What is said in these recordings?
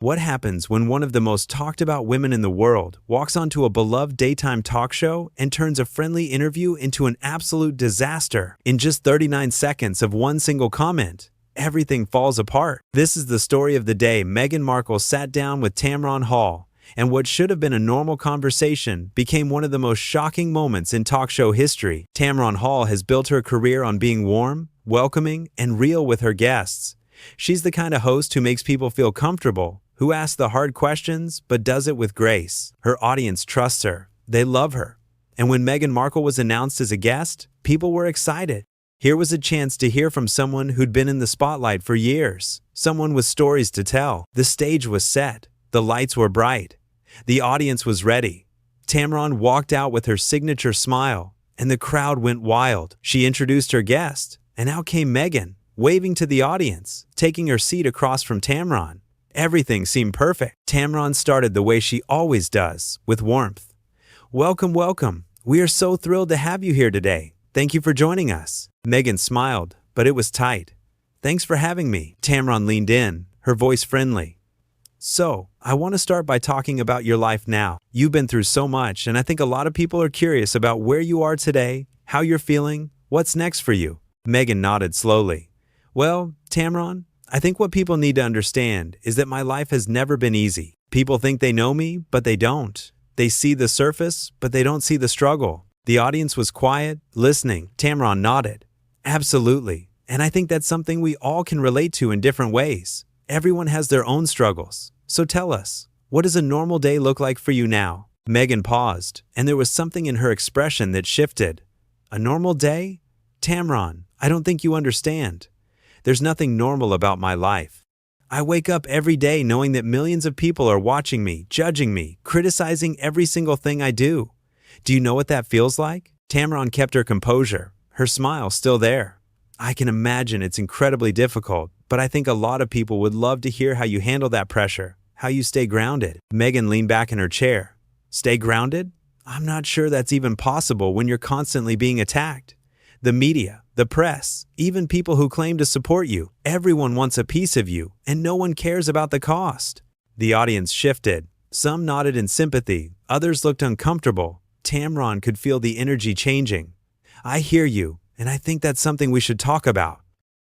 What happens when one of the most talked about women in the world walks onto a beloved daytime talk show and turns a friendly interview into an absolute disaster? In just 39 seconds of one single comment, everything falls apart. This is the story of the day Meghan Markle sat down with Tamron Hall, and what should have been a normal conversation became one of the most shocking moments in talk show history. Tamron Hall has built her career on being warm, welcoming, and real with her guests. She's the kind of host who makes people feel comfortable, who asks the hard questions but does it with grace. Her audience trusts her. They love her. And when Meghan Markle was announced as a guest, people were excited. Here was a chance to hear from someone who'd been in the spotlight for years, someone with stories to tell. The stage was set. The lights were bright. The audience was ready. Tamron walked out with her signature smile, and the crowd went wild. She introduced her guest, and out came Meghan, waving to the audience, taking her seat across from Tamron. Everything seemed perfect. Tamron started the way she always does, with warmth. "Welcome, welcome. We are so thrilled to have you here today. Thank you for joining us." Meghan smiled, but it was tight. "Thanks for having me." Tamron leaned in, her voice friendly. "So, I want to start by talking about your life now. You've been through so much, and I think a lot of people are curious about where you are today, how you're feeling, what's next for you." Meghan nodded slowly. "Well, Tamron, I think what people need to understand is that my life has never been easy. People think they know me, but they don't. They see the surface, but they don't see the struggle." The audience was quiet, listening. Tamron nodded. "Absolutely. And I think that's something we all can relate to in different ways. Everyone has their own struggles. So tell us, what does a normal day look like for you now?" Meghan paused, and there was something in her expression that shifted. "A normal day? Tamron, I don't think you understand. There's nothing normal about my life. I wake up every day knowing that millions of people are watching me, judging me, criticizing every single thing I do. Do you know what that feels like?" Tamron kept her composure, her smile still there. "I can imagine it's incredibly difficult, but I think a lot of people would love to hear how you handle that pressure, how you stay grounded." Meghan leaned back in her chair. "Stay grounded? I'm not sure that's even possible when you're constantly being attacked. The media, the press, even people who claim to support you, everyone wants a piece of you, and no one cares about the cost." The audience shifted. Some nodded in sympathy, others looked uncomfortable. Tamron could feel the energy changing. "I hear you, and I think that's something we should talk about.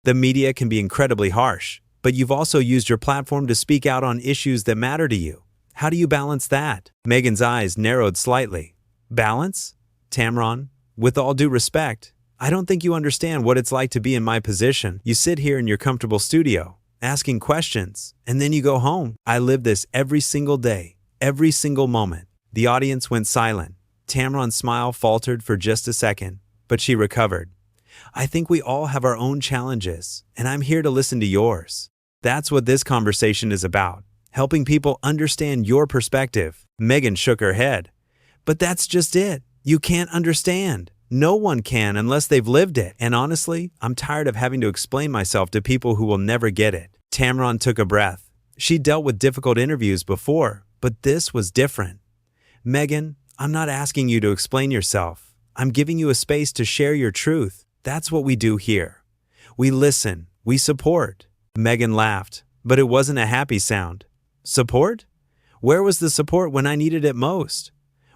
The media can be incredibly harsh, but you've also used your platform to speak out on issues that matter to you. How do you balance that?" Meghan's eyes narrowed slightly. "Balance? Tamron, with all due respect, I don't think you understand what it's like to be in my position. You sit here in your comfortable studio, asking questions, and then you go home. I live this every single day, every single moment." The audience went silent. Tamron's smile faltered for just a second, but she recovered. "I think we all have our own challenges, and I'm here to listen to yours. That's what this conversation is about, helping people understand your perspective." Meghan shook her head. "But that's just it. You can't understand. No one can unless they've lived it. And honestly, I'm tired of having to explain myself to people who will never get it." Tamron took a breath. She dealt with difficult interviews before, but this was different. "Meghan, I'm not asking you to explain yourself. I'm giving you a space to share your truth. That's what we do here. We listen. We support." Meghan laughed, but it wasn't a happy sound. "Support? Where was the support when I needed it most?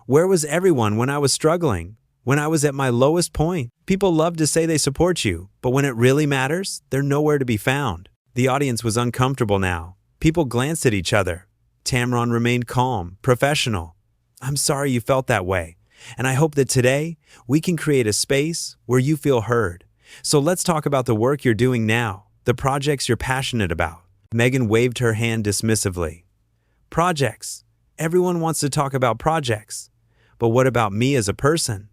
Where was everyone when I was struggling? When I was at my lowest point? People love to say they support you, but when it really matters, they're nowhere to be found." The audience was uncomfortable now. People glanced at each other. Tamron remained calm, professional. "I'm sorry you felt that way, and I hope that today we can create a space where you feel heard. So let's talk about the work you're doing now, the projects you're passionate about." Meghan waved her hand dismissively. "Projects. Everyone wants to talk about projects. But what about me as a person?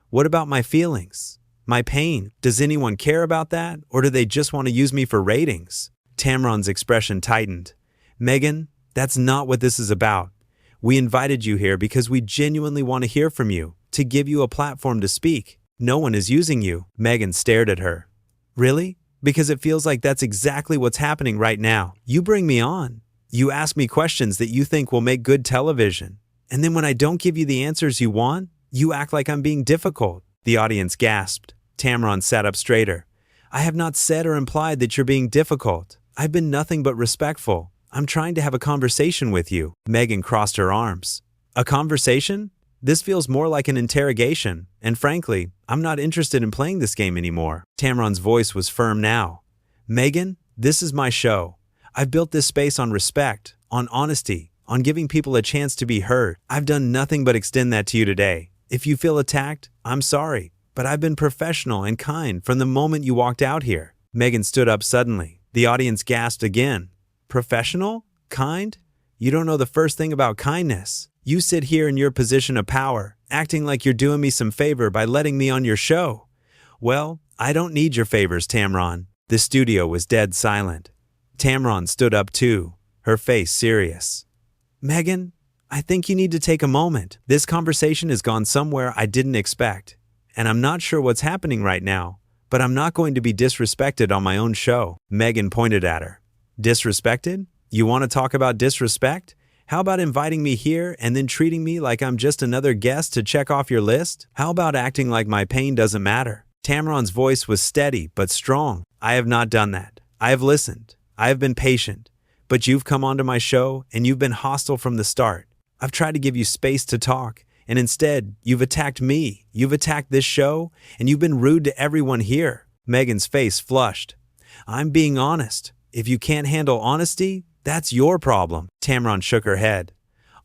What about my feelings? My pain? Does anyone care about that, or do they just want to use me for ratings?" Tamron's expression tightened. "Meghan, that's not what this is about. We invited you here because we genuinely want to hear from you, to give you a platform to speak. No one is using you." Meghan stared at her. "Really? Because it feels like that's exactly what's happening right now. You bring me on. You ask me questions that you think will make good television. And then when I don't give you the answers you want, you act like I'm being difficult." The audience gasped. Tamron sat up straighter. "I have not said or implied that you're being difficult. I've been nothing but respectful. I'm trying to have a conversation with you." Meghan crossed her arms. "A conversation? This feels more like an interrogation, and frankly, I'm not interested in playing this game anymore." Tamron's voice was firm now. "Meghan, this is my show. I've built this space on respect, on honesty, on giving people a chance to be heard. I've done nothing but extend that to you today. If you feel attacked, I'm sorry, but I've been professional and kind from the moment you walked out here." Meghan stood up suddenly. The audience gasped again. "Professional? Kind? You don't know the first thing about kindness. You sit here in your position of power, acting like you're doing me some favor by letting me on your show." "Well, I don't need your favors, Tamron." The studio was dead silent. Tamron stood up too, her face serious. "Meghan, I think you need to take a moment. This conversation has gone somewhere I didn't expect, and I'm not sure what's happening right now, but I'm not going to be disrespected on my own show." Meghan pointed at her. "Disrespected? You want to talk about disrespect? How about inviting me here and then treating me like I'm just another guest to check off your list? How about acting like my pain doesn't matter?" Tamron's voice was steady but strong. "I have not done that. I have listened. I have been patient. But you've come onto my show and you've been hostile from the start. I've tried to give you space to talk, and instead, you've attacked me. You've attacked this show, and you've been rude to everyone here." Meghan's face flushed. "I'm being honest. If you can't handle honesty, that's your problem." Tamron shook her head.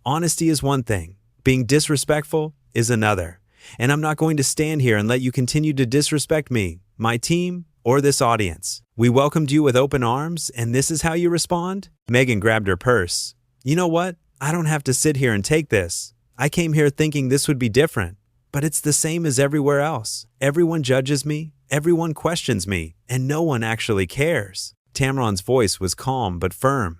"Honesty is one thing. Being disrespectful is another. And I'm not going to stand here and let you continue to disrespect me, my team, or this audience. We welcomed you with open arms, and this is how you respond?" Meghan grabbed her purse. "You know what? I don't have to sit here and take this. I came here thinking this would be different, but it's the same as everywhere else. Everyone judges me, everyone questions me, and no one actually cares." Tamron's voice was calm but firm.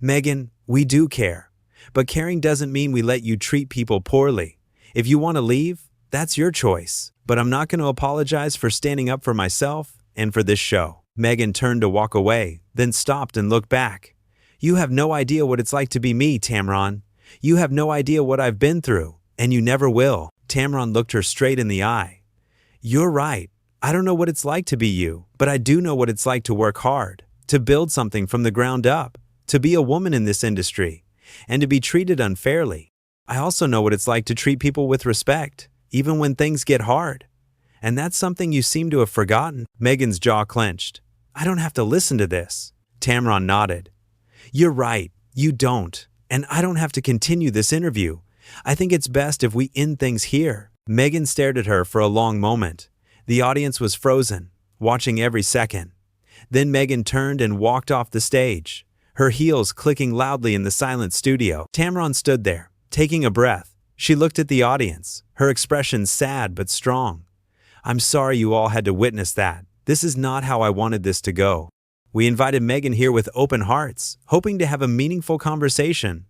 "Meghan, we do care. But caring doesn't mean we let you treat people poorly. If you want to leave, that's your choice. But I'm not going to apologize for standing up for myself and for this show." Meghan turned to walk away, then stopped and looked back. "You have no idea what it's like to be me, Tamron. You have no idea what I've been through, and you never will." Tamron looked her straight in the eye. "You're right. I don't know what it's like to be you, but I do know what it's like to work hard, to build something from the ground up, to be a woman in this industry, and to be treated unfairly. I also know what it's like to treat people with respect, even when things get hard. And that's something you seem to have forgotten." Meghan's jaw clenched. "I don't have to listen to this." Tamron nodded. "You're right, you don't. And I don't have to continue this interview. I think it's best if we end things here." Meghan stared at her for a long moment. The audience was frozen, watching every second. Then Meghan turned and walked off the stage, her heels clicking loudly in the silent studio. Tamron stood there, taking a breath. She looked at the audience, her expression sad but strong. "I'm sorry you all had to witness that. This is not how I wanted this to go. We invited Meghan here with open hearts, hoping to have a meaningful conversation.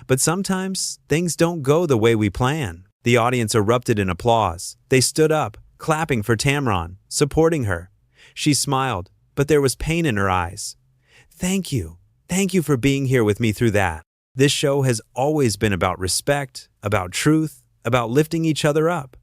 But sometimes, things don't go the way we plan." The audience erupted in applause. They stood up, clapping for Tamron, supporting her. She smiled, but there was pain in her eyes. Thank you for being here with me through that. This show has always been about respect, about truth, about lifting each other up.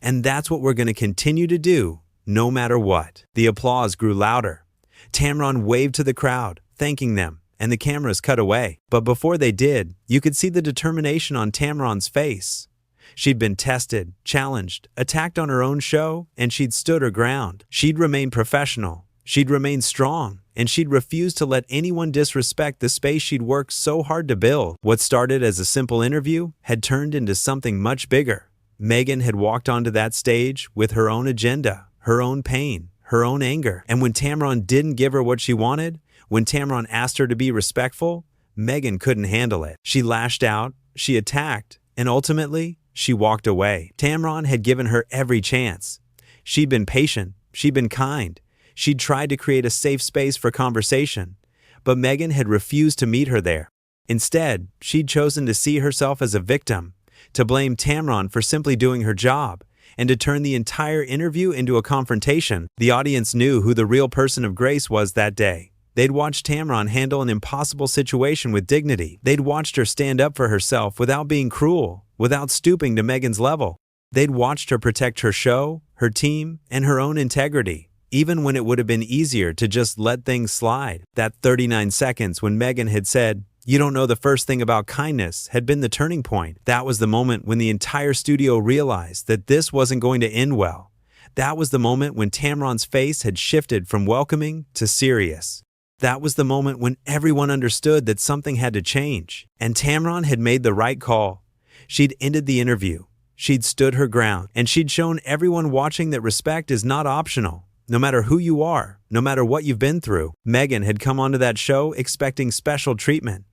And that's what we're going to continue to do, no matter what." The applause grew louder. Tamron waved to the crowd, thanking them, and the cameras cut away. But before they did, you could see the determination on Tamron's face. She'd been tested, challenged, attacked on her own show, and she'd stood her ground. She'd remained professional, she'd remained strong, and she'd refused to let anyone disrespect the space she'd worked so hard to build. What started as a simple interview had turned into something much bigger. Meghan had walked onto that stage with her own agenda, her own pain, her own anger. And when Tamron didn't give her what she wanted, when Tamron asked her to be respectful, Meghan couldn't handle it. She lashed out, she attacked, and ultimately, she walked away. Tamron had given her every chance. She'd been patient, she'd been kind, she'd tried to create a safe space for conversation, but Meghan had refused to meet her there. Instead, she'd chosen to see herself as a victim, to blame Tamron for simply doing her job, and to turn the entire interview into a confrontation. The audience knew who the real person of grace was that day. They'd watched Tamron handle an impossible situation with dignity. They'd watched her stand up for herself without being cruel, without stooping to Meghan's level. They'd watched her protect her show, her team, and her own integrity, even when it would have been easier to just let things slide. That 39 seconds when Meghan had said, "You don't know the first thing about kindness," had been the turning point. That was the moment when the entire studio realized that this wasn't going to end well. That was the moment when Tamron's face had shifted from welcoming to serious. That was the moment when everyone understood that something had to change. And Tamron had made the right call. She'd ended the interview. She'd stood her ground. And she'd shown everyone watching that respect is not optional. No matter who you are, no matter what you've been through. Meghan had come onto that show expecting special treatment.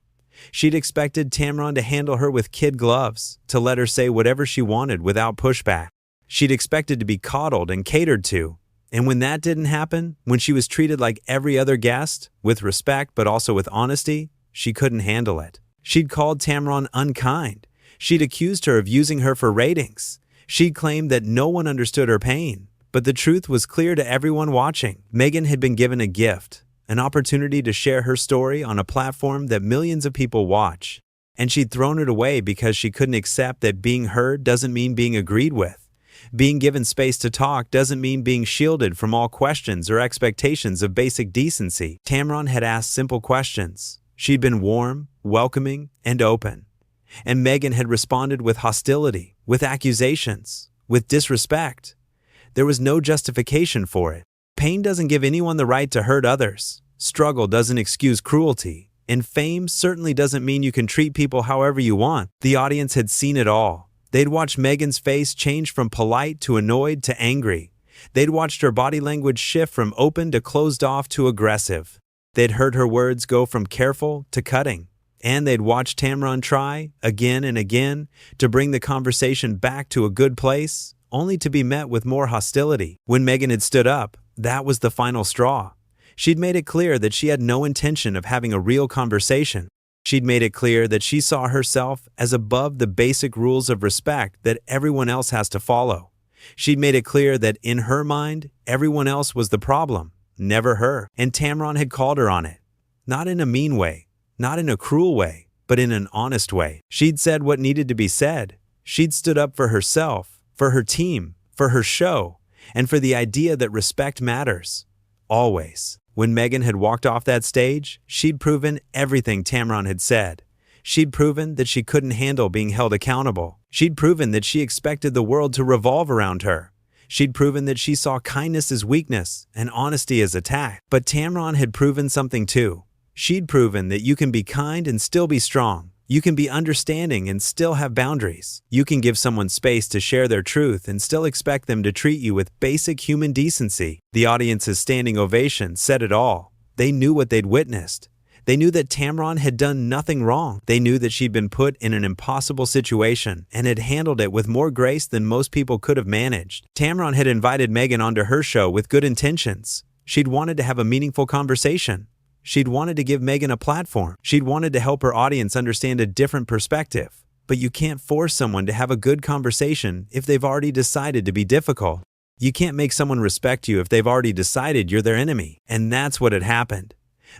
She'd expected Tamron to handle her with kid gloves, to let her say whatever she wanted without pushback. She'd expected to be coddled and catered to. And when that didn't happen, when she was treated like every other guest, with respect but also with honesty, she couldn't handle it. She'd called Tamron unkind. She'd accused her of using her for ratings. She'd claimed that no one understood her pain. But the truth was clear to everyone watching. Meghan had been given a gift, an opportunity to share her story on a platform that millions of people watch. And she'd thrown it away because she couldn't accept that being heard doesn't mean being agreed with. Being given space to talk doesn't mean being shielded from all questions or expectations of basic decency. Tamron had asked simple questions. She'd been warm, welcoming, and open. And Meghan had responded with hostility, with accusations, with disrespect. There was no justification for it. Pain doesn't give anyone the right to hurt others. Struggle doesn't excuse cruelty. And fame certainly doesn't mean you can treat people however you want. The audience had seen it all. They'd watched Meghan's face change from polite to annoyed to angry. They'd watched her body language shift from open to closed off to aggressive. They'd heard her words go from careful to cutting. And they'd watched Tamron try, again and again, to bring the conversation back to a good place, only to be met with more hostility. When Meghan had stood up, that was the final straw. She'd made it clear that she had no intention of having a real conversation. She'd made it clear that she saw herself as above the basic rules of respect that everyone else has to follow. She'd made it clear that in her mind, everyone else was the problem, never her. And Tamron had called her on it. Not in a mean way, not in a cruel way, but in an honest way. She'd said what needed to be said. She'd stood up for herself, for her team, for her show, and for the idea that respect matters. Always. When Meghan had walked off that stage, she'd proven everything Tamron had said. She'd proven that she couldn't handle being held accountable. She'd proven that she expected the world to revolve around her. She'd proven that she saw kindness as weakness and honesty as attack. But Tamron had proven something too. She'd proven that you can be kind and still be strong. You can be understanding and still have boundaries. You can give someone space to share their truth and still expect them to treat you with basic human decency. The audience's standing ovation said it all. They knew what they'd witnessed. They knew that Tamron had done nothing wrong. They knew that she'd been put in an impossible situation and had handled it with more grace than most people could have managed. Tamron had invited Meghan onto her show with good intentions. She'd wanted to have a meaningful conversation. She'd wanted to give Meghan a platform. She'd wanted to help her audience understand a different perspective. But you can't force someone to have a good conversation if they've already decided to be difficult. You can't make someone respect you if they've already decided you're their enemy. And that's what had happened.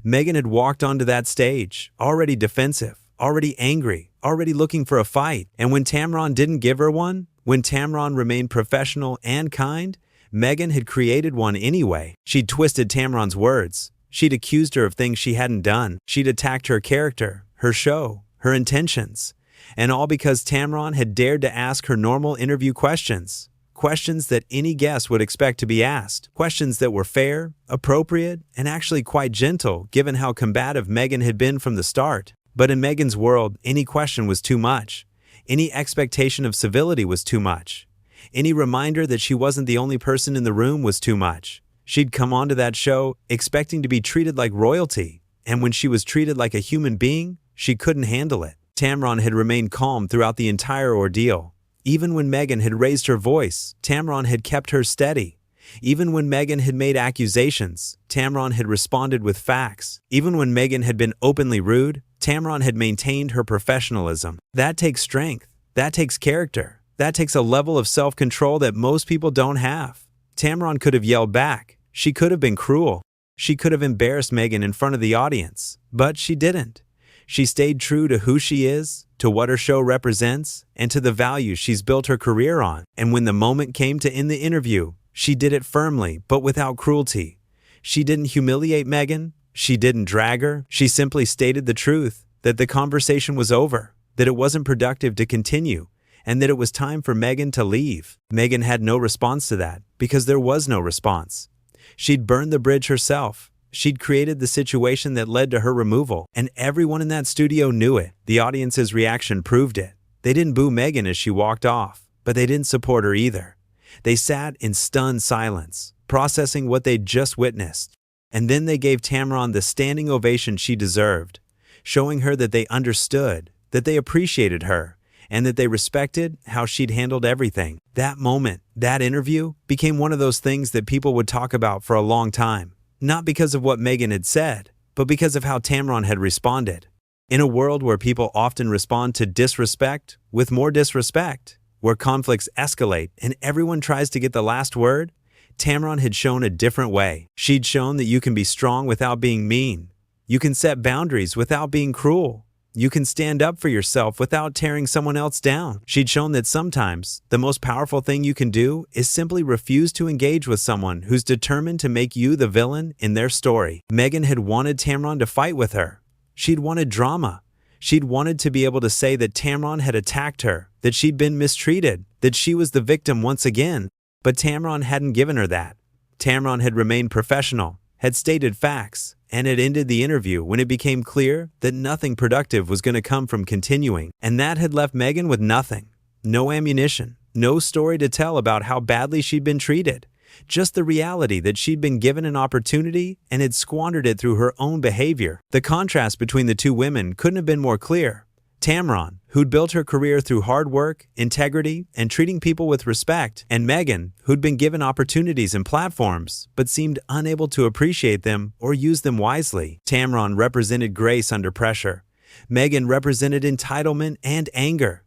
Meghan had walked onto that stage, already defensive, already angry, already looking for a fight. And when Tamron didn't give her one, when Tamron remained professional and kind, Meghan had created one anyway. She'd twisted Tamron's words. She'd accused her of things she hadn't done. She'd attacked her character, her show, her intentions. And all because Tamron had dared to ask her normal interview questions. Questions that any guest would expect to be asked. Questions that were fair, appropriate, and actually quite gentle given how combative Meghan had been from the start. But in Meghan's world, any question was too much. Any expectation of civility was too much. Any reminder that she wasn't the only person in the room was too much. She'd come onto that show expecting to be treated like royalty, and when she was treated like a human being, she couldn't handle it. Tamron had remained calm throughout the entire ordeal. Even when Meghan had raised her voice, Tamron had kept her steady. Even when Meghan had made accusations, Tamron had responded with facts. Even when Meghan had been openly rude, Tamron had maintained her professionalism. That takes strength. That takes character. That takes a level of self-control that most people don't have. Tamron could have yelled back. She could have been cruel. She could have embarrassed Meghan in front of the audience. But she didn't. She stayed true to who she is, to what her show represents, and to the values she's built her career on. And when the moment came to end the interview, She did it firmly, but without cruelty. She didn't humiliate Meghan. She didn't drag her. She simply stated the truth, that the conversation was over, that it wasn't productive to continue, and that it was time for Meghan to leave. Meghan had no response to that, because there was no response. She'd burned the bridge herself. She'd created the situation that led to her removal, and everyone in that studio knew it. The audience's reaction proved it. They didn't boo Meghan as she walked off, but they didn't support her either. They sat in stunned silence, processing what they'd just witnessed. And then they gave Tamron the standing ovation she deserved, showing her that they understood, that they appreciated her, and that they respected how she'd handled everything. That moment, that interview, became one of those things that people would talk about for a long time. Not because of what Meghan had said, but because of how Tamron had responded. In a world where people often respond to disrespect with more disrespect, where conflicts escalate and everyone tries to get the last word, Tamron had shown a different way. She'd shown that you can be strong without being mean. You can set boundaries without being cruel. You can stand up for yourself without tearing someone else down. She'd shown that sometimes the most powerful thing you can do is simply refuse to engage with someone who's determined to make you the villain in their story. Meghan had wanted Tamron to fight with her. She'd wanted drama. She'd wanted to be able to say that Tamron had attacked her, that she'd been mistreated, that she was the victim once again. But Tamron hadn't given her that. Tamron had remained professional, had stated facts, and had ended the interview when it became clear that nothing productive was going to come from continuing. And that had left Meghan with nothing. No ammunition, no story to tell about how badly she'd been treated. Just the reality that she'd been given an opportunity and had squandered it through her own behavior. The contrast between the two women couldn't have been more clear. Tamron, who'd built her career through hard work, integrity, and treating people with respect, and Meghan, who'd been given opportunities and platforms, but seemed unable to appreciate them or use them wisely. Tamron represented grace under pressure. Meghan represented entitlement and anger.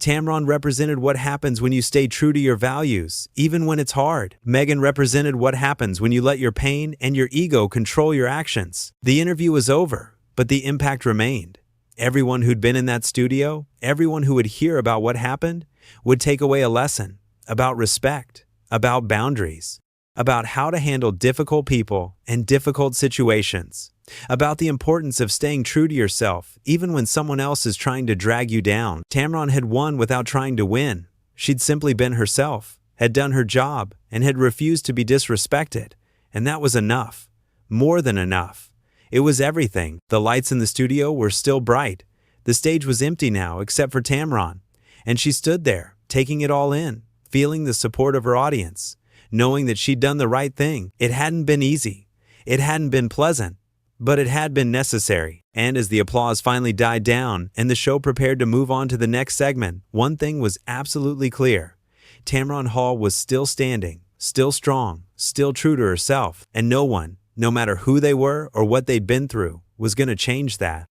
Tamron represented what happens when you stay true to your values, even when it's hard. Meghan represented what happens when you let your pain and your ego control your actions. The interview was over, but the impact remained. Everyone who'd been in that studio, everyone who would hear about what happened, would take away a lesson about respect, about boundaries, about how to handle difficult people and difficult situations, about the importance of staying true to yourself even when someone else is trying to drag you down. Tamron had won without trying to win. She'd simply been herself, had done her job, and had refused to be disrespected. And that was enough. More than enough. It was everything. The lights in the studio were still bright. The stage was empty now except for Tamron. And she stood there, taking it all in, feeling the support of her audience, knowing that she'd done the right thing. It hadn't been easy. It hadn't been pleasant. But it had been necessary. And as the applause finally died down and the show prepared to move on to the next segment, one thing was absolutely clear. Tamron Hall was still standing, still strong, still true to herself, and no one, no matter who they were or what they'd been through, was going to change that.